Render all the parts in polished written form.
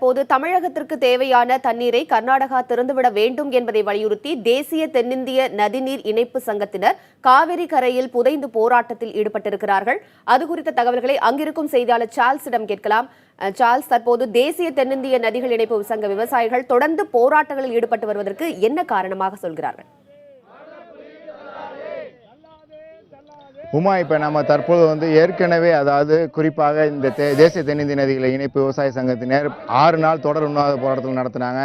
தற்போது தமிழகத்திற்கு தேவையான தண்ணீரை கர்நாடகா திறந்துவிட வேண்டும் என்பதை வலியுறுத்தி தேசிய தென்னிந்திய நதிநீர் இணைப்பு சங்கத்தினர் காவிரி கரையில் புதைந்து போராட்டத்தில் ஈடுபட்டிருக்கிறார்கள். அது குறித்த தகவல்களை அங்கிருக்கும் செய்தியாளர் சார்ல்ஸிடம் கேட்கலாம். சார்ல்ஸ், தற்போது தேசிய தென்னிந்திய நதிகள் இணைப்பு சங்க விவசாயிகள் தொடர்ந்து போராட்டங்களில் ஈடுபட்டு வருவதற்கு என்ன காரணமாக சொல்கிறார்கள்? உமா, இப்போ நம்ம தற்போது ஏற்கனவே அதாவது குறிப்பாக இந்த தேசிய தென்னிந்திய நதிகளை இணைப்பு விவசாய சங்கத்தினர் 6 நாள் தொடர் உண்ணாவிரத போராட்டத்தில் நடத்தினாங்க.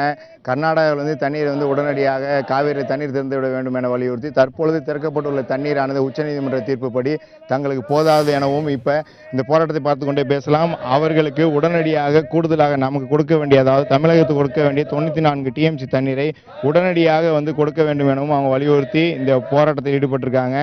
கர்நாடகாவில் தண்ணீர் உடனடியாக காவிரி தண்ணீர் திறந்து விட வேண்டும் என வலியுறுத்தி தற்பொழுது திறக்கப்பட்டுள்ள தண்ணீரானது உச்சநீதிமன்ற தீர்ப்புப்படி தங்களுக்கு போதாது எனவும் இப்போ இந்த போராட்டத்தை பார்த்து கொண்டே பேசலாம். அவர்களுக்கு உடனடியாக கூடுதலாக நமக்கு கொடுக்க வேண்டிய, அதாவது தமிழகத்துக்கு கொடுக்க வேண்டிய 94 டிஎம்சி தண்ணீரை உடனடியாக கொடுக்க வேண்டும் எனவும் அவங்க வலியுறுத்தி இந்த போராட்டத்தில் ஈடுபட்டிருக்காங்க.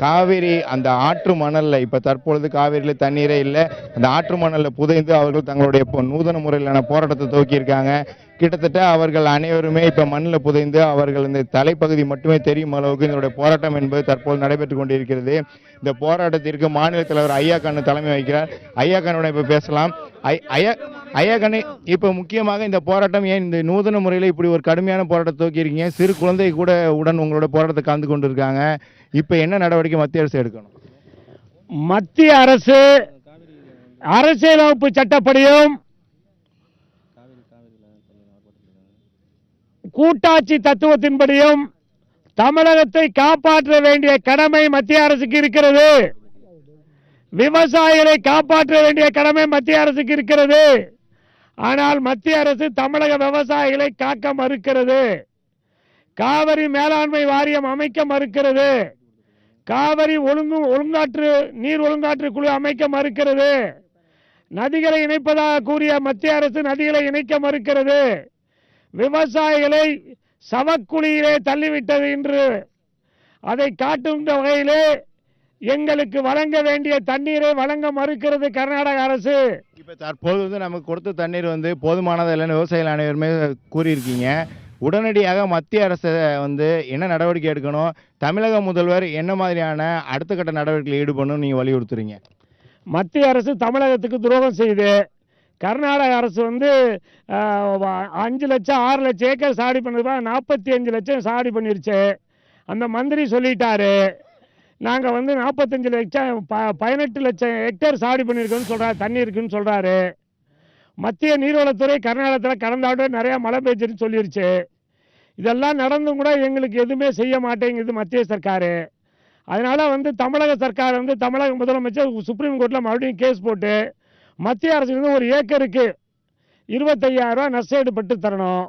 காவிரி அந்த ஆற்று மணலில் இப்போ தற்பொழுது காவிரியில் தண்ணீரே இல்லை. அந்த ஆற்று மணலில் புதைந்து அவர்கள் தங்களுடைய நூதன முறையிலான போராட்டத்தை துவக்கியிருக்காங்க. கிட்டத்தட்ட அவர்கள் அனைவருமே இப்போ மண்ணில் புதைந்து அவர்கள் இந்த தலைப்பகுதி மட்டுமே தெரியும் அளவுக்கு இதனுடைய போராட்டம் என்பது தற்போது நடைபெற்றுக் கொண்டிருக்கிறது. இந்த போராட்டத்திற்கு மாநில தலைவர் ஐயா கண்ணு தலைமை வகிக்கிறார். ஐயா கண்ணுடன் இப்போ பேசலாம். ஐயா கண்ணு, இப்போ முக்கியமாக இந்த போராட்டம் ஏன் இந்த நூதன முறையில் இப்படி ஒரு கடுமையான போராட்டத்தை துவக்கியிருக்கீங்க? சிறு குழந்தை கூட உடன் உங்களோட போராட்டத்தை கலந்து கொண்டு இருக்காங்க. இப்போ என்ன நடவடிக்கை மத்திய அரசு எடுக்கணும்? மத்திய அரசு அரசியலமைப்பு சட்டப்படியும் கூட்டாட்சி தத்துவத்தின்படியும் தமிழகத்தை காப்பாற்ற வேண்டிய கடமை மத்திய அரசுக்கு இருக்கிறது. விவசாயிகளை காப்பாற்ற வேண்டிய கடமை மத்திய அரசுக்கு இருக்கிறது. ஆனால் மத்திய அரசு தமிழக விவசாயிகளை காக்க மறுக்கிறது. காவிரி மேலாண்மை வாரியம் அமைக்க மறுக்கிறது. காவிரி நீர் ஒழுங்காற்று குழு அமைக்க மறுக்கிறது. நதிகளை இணைப்பதாக கூறிய மத்திய அரசு நதிகளை இணைக்க மறுக்கிறது. விவசாயிகளை சவக்குழியிலே தள்ளிவிட்டது என்று அதை காட்டும் வகையிலே எங்களுக்கு வழங்க வேண்டிய தண்ணீரை வழங்க மறுக்கிறது கர்நாடக அரசு. இப்ப தற்போது நமக்கு கொடுத்த தண்ணீர் போதுமானது இல்லைன்னு விவசாயிகள் அனைவருமே கூறியிருக்கீங்க. உடனடியாக மத்திய அரசு என்ன நடவடிக்கை எடுக்கணும்? தமிழக முதல்வர் என்ன மாதிரியான அடுத்த கட்ட நடவடிக்கையில் ஈடுபடணும் நீங்க வலியுறுத்துறீங்க? மத்திய அரசு தமிழகத்துக்கு துரோகம் செய்து கர்நாடக அரசு 5 லட்சம் 6 லட்சம் ஏக்கர் சாடி பண்ணது 45 லட்சம் சாடி பண்ணிருச்சு. அந்த மந்திரி சொல்லிட்டாரு, நாங்கள் 45 லட்சம் 18 லட்சம் ஹெக்டேர் சாடி பண்ணியிருக்கோன்னு சொல்கிறாரு, தண்ணி இருக்குன்னு சொல்கிறாரு. மத்திய நீர்வளத்துறை கர்நாடகத்தில் கடந்த ஆண்டு நிறையா மழை பெய்ஞ்சுன்னு சொல்லிருச்சு. இதெல்லாம் நடந்தும் கூட எங்களுக்கு எதுவுமே செய்ய மாட்டேங்குது மத்திய சர்க்கார். அதனால் தமிழக சர்க்கார் தமிழக முதலமைச்சர் சுப்ரீம் கோர்ட்டில் மறுபடியும் கேஸ் போட்டு மத்திய அரசு ஒரு ஏக்கருக்கு 25,000 ரூபா நஷ்டஈடு பட்டு தரணும்.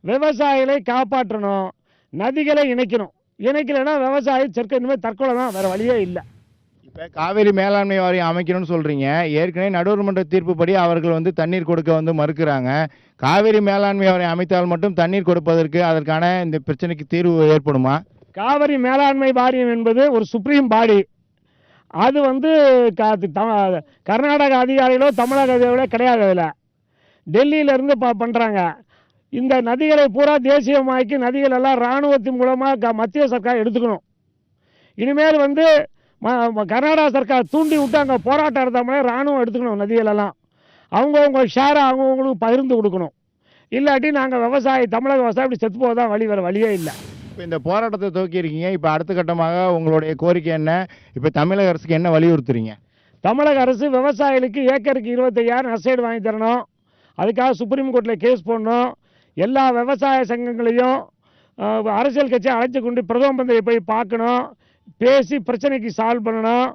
விவசாயிகளை காப்பாற்றணும். நதிகளை இணைக்கணும். இணைக்கலைன்னா விவசாயி இனிமேல் தற்கொலை தான், வேறு வழியே இல்லை. இப்போ காவிரி மேலாண்மை வாரியம் அமைக்கணும்னு சொல்கிறீங்க. ஏற்கனவே நடுவர்மன்ற தீர்ப்புப்படி அவர்கள் தண்ணீர் கொடுக்க மறுக்கிறாங்க. காவிரி மேலாண்மை வாரியம் அமைத்தால் மட்டும் தண்ணீர் கொடுப்பதற்கு அதற்கான இந்த பிரச்சனைக்கு தீர்வு ஏற்படுமா? காவிரி மேலாண்மை வாரியம் என்பது ஒரு சுப்ரீம் பாடி. அது கர்நாடக அதிகாரிகளோ தமிழக அதிகாரிகளோ கிடையாது. அதில் டெல்லியிலேருந்து பண்ணுறாங்க. இந்த நதிகளை பூரா தேசியமாக்கி நதிகள் எல்லாம் இராணுவத்தின் மூலமாக மத்திய சர்க்கார் எடுத்துக்கணும். இனிமேல் கர்நாடக சர்க்கார் தூண்டி விட்டு அங்கே போராட்டம் எடுத்தாமலே இராணுவம் எடுத்துக்கணும். நதிகளெல்லாம் அவங்கவுங்க ஷேரை அவங்கவுங்களுக்கு பகிர்ந்து கொடுக்கணும். இல்லாட்டி நாங்கள் தமிழக விவசாயம் இப்படி செத்து போதான் வழி, வேறு வழியே இல்லை. இப்போ இந்த போராட்டத்தை துவக்கியிருக்கீங்க. இப்போ அடுத்த கட்டமாக உங்களுடைய கோரிக்கை என்ன? இப்போ தமிழக அரசுக்கு என்ன வலியுறுத்துறீங்க? தமிழக அரசு விவசாயிகளுக்கு ஏக்கருக்கு 25,000 நஷ்டஈடு வாங்கி தரணும். அதுக்காக சுப்ரீம் கோர்ட்டில் கேஸ் போடணும். எல்லா விவசாய சங்கங்களையும் அரசியல் கட்சியை அழைச்சி கொண்டு பிரதம மந்திரியை போய் பார்க்கணும். பேசி பிரச்சனைக்கு சால்வ் பண்ணணும்.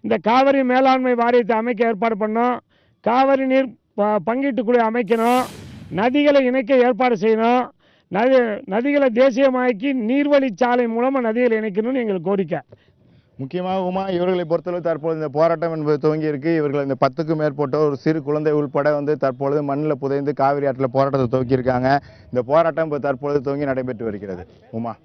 இந்த காவிரி மேலாண்மை வாரியத்தை அமைக்க ஏற்பாடு பண்ணணும். காவிரி நீர் பங்கீட்டு குழு அமைக்கணும். நதிகளை இணைக்க ஏற்பாடு செய்யணும். நதிகளை தேசியமாக்கி நீர்வழிச்சாலை மூலமாக நதிகளை இணைக்கணும்னு எங்களுக்கு கோரிக்கை. முக்கியமாக உமா, இவர்களை பொறுத்தளவு தற்போது இந்த போராட்டம் என்பது துவங்கி இருக்கு. இவர்கள் இந்த 10க்கும் மேற்பட்ட ஒரு சிறு குழந்தை உள்பட தற்பொழுது மண்ணில் புதைந்து காவிரி ஆற்றில் போராட்டத்தை துவக்கியிருக்காங்க. இந்த போராட்டம் இப்போ தற்பொழுது துவங்கி நடைபெற்று வருகிறது. உமா.